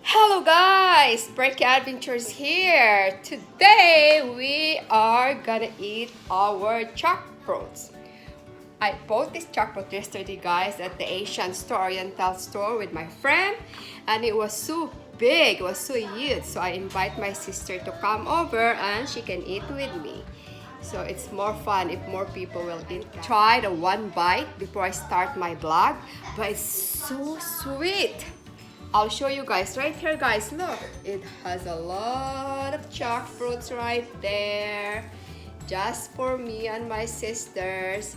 Hello guys, Breaky Adventures here. Today we are gonna eat our jackfruits. I bought this jackfruit yesterday guys at the Asian store, Oriental store with my friend, and it was so big, it was so huge. So I invite my sister to come over and she can eat with me. So it's more fun if more people will eat. Try the one bite before I start my vlog, but it's so sweet. I'll show you guys right here guys, look, it has a lot of jackfruits right there just for me and my sisters.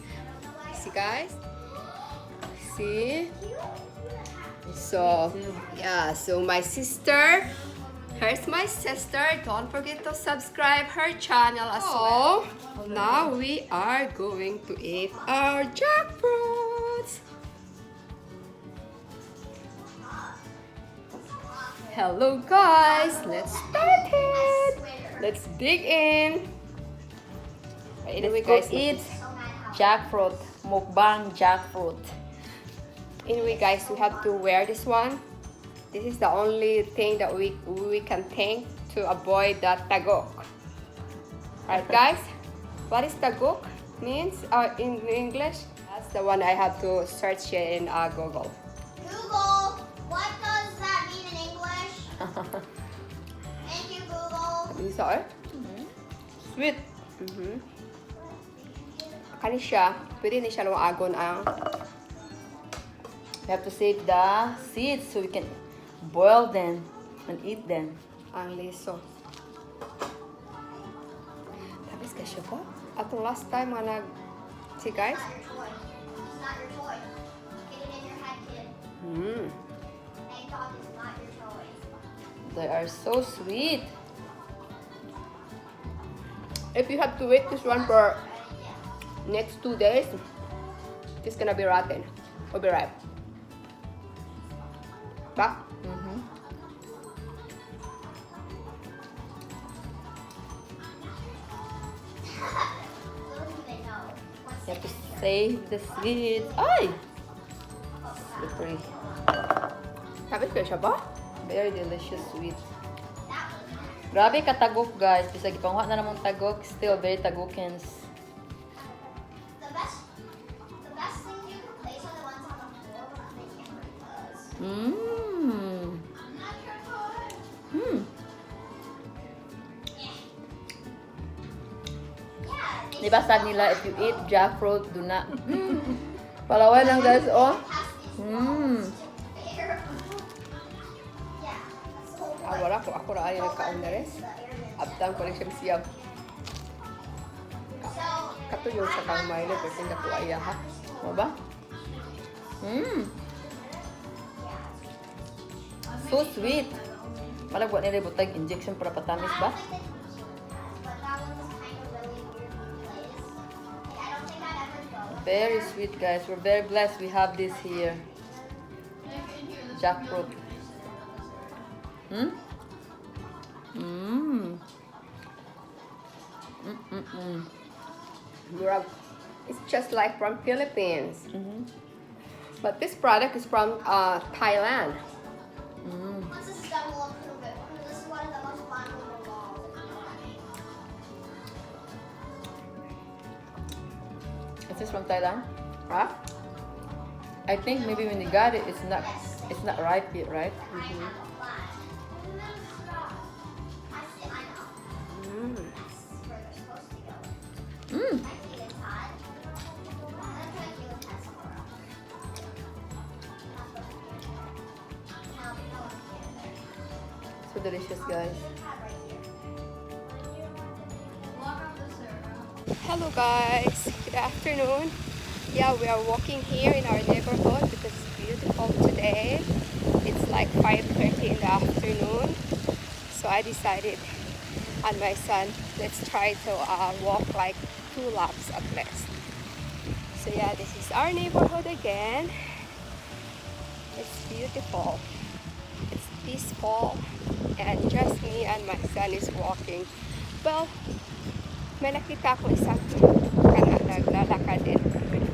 See guys, see, so yeah, so my sister, here's my sister, don't forget to subscribe her channel as well. Now we are going to eat our jackfruits. Hello guys, let's start it. Let's dig in. Anyway guys, eat jackfruit. Mukbang jackfruit. Anyway guys, we have to wear this one. This is the only thing that we can think to avoid the tagok. Right guys? What is tagok means in English? That's the one I have to search it in Google. Google, what does that mean in English? Thank you, Google. You saw it? Sweet. Kani siya, pwede ni siya lumagon ang We have to save the seeds so we can boil them and eat them. liso. Tapos ka siya po? Atong last time nga see guys? It's not your toy. It's not your toy. Get it in your head, kid. Eggnog is not your toy. They are so sweet. If you have to wait this one for next 2 days, it's gonna be rotten or be ripe. Ba? Don't even know. What's You have to in here? save the seeds. Ay! Slippery. Tapos ka siya ba? Very delicious sweet. That was Grabe katagok guys. Bisag ipangwa na namang tagok, still very tagokins. the best thing you can place are the ones on the floor on the camera because Mmm. I'm not your toy. Yeah. Di ba sabi nila if you eat jackfruit, do not. Palawan lang guys, oh. Mmm. Yeah. That's the whole point. Wala ko, ako na ayaw nagkaon na rin. Abtang ko rin siya siyam. So, Katuyo sa kang Milo, pero hindi ko ayaw ha. Mo ba? Mmm. So sweet. Malag buat nila butag injection para patamis ba? but that one was kind of really weird place. Like, I don't think I'd ever go. Very sweet guys. We're very blessed we have this here. Jackfruit. Hmm? Mmm. It's just like from Philippines. But this product is from Thailand. Let's just double up a little bit. This is one of the most flammable balls. Is this from Thailand? Huh? I think maybe when you got it, it's not ripe yet, right? I have a flash. I know. That's where they're supposed to go. Mmm. I think it's hot. I'm trying to get that somewhere else. So delicious, guys. Hello guys, good afternoon. Yeah, we are walking here in our neighborhood because it's beautiful today. It's like 5:30 in the afternoon. So I decided and my son, let's try to walk like 2 laps at least. So yeah, this is our neighborhood again. It's beautiful. It's peaceful. And just me and my son is walking. Well, may nakita ko isang naglalakad din with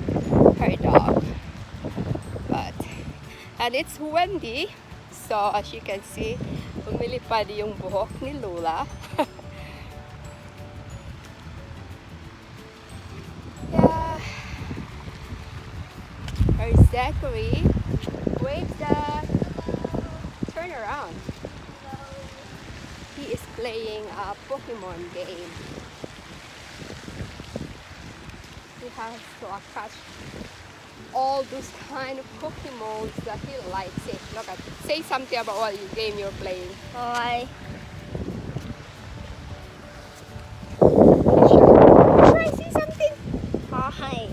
her dog. But, and it's windy, So, as you can see, lumilipad yung buhok ni Lula. Yeah. Our Zachary waves the turn around. He is playing a Pokemon game. He has to catch all those kind of Pokemon that he likes it. Look at, say something about what game you're playing. Hi. Should I say something? Hi.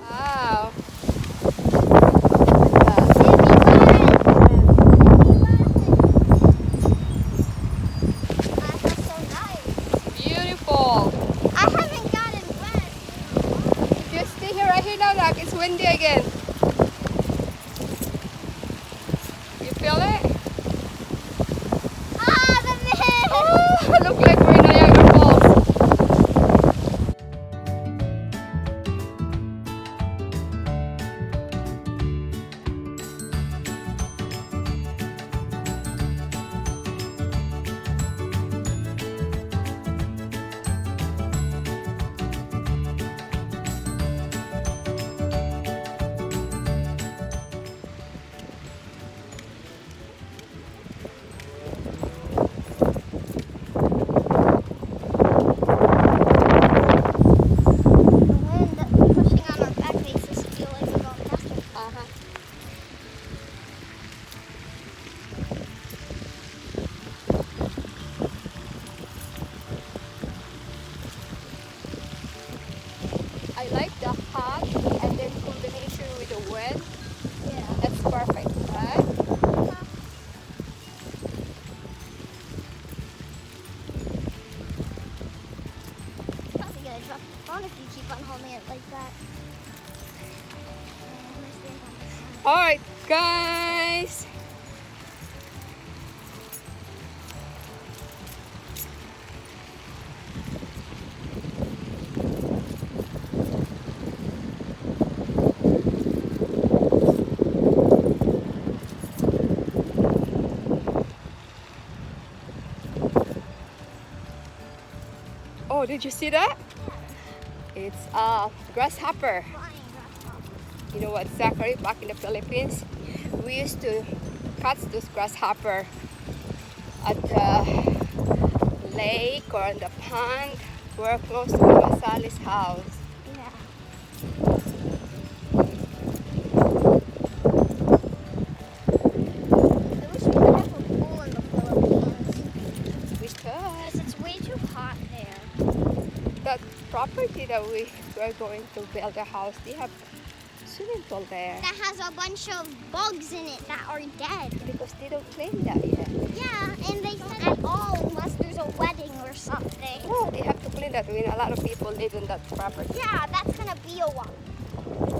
Wow. Beautiful. I haven't gotten wet. Just stay here right here now, Doc. It's windy again. You feel it? Ah, the mist! Oh, look like we're in Niagara Falls. The wind pushing on our back makes us feel like we're going faster. Uh-huh. I like the hot and then combination with the wind. Yeah. That's perfect, right? Probably gonna drop the phone if you keep on holding it like that. I'm gonna stand on this side. All right, guys. Oh, did you see that? It's a grasshopper. Flying grasshopper. You know what, Zachary, back in the Philippines, we used to catch those grasshopper at the lake or in the pond. We're close to Masali's house. Yeah. I wish we could have a pool in the Philippines. We could. Because it's way too hot there. That property that we were going to build a house, they have swimming pool there That has a bunch of bugs in it that are dead. because they don't clean that yet. Yeah, and they said at all unless there's a wedding or something. Oh, they have to clean that. I mean, a lot of people live in that property. Yeah, that's gonna be a while.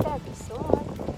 That'd be so hard.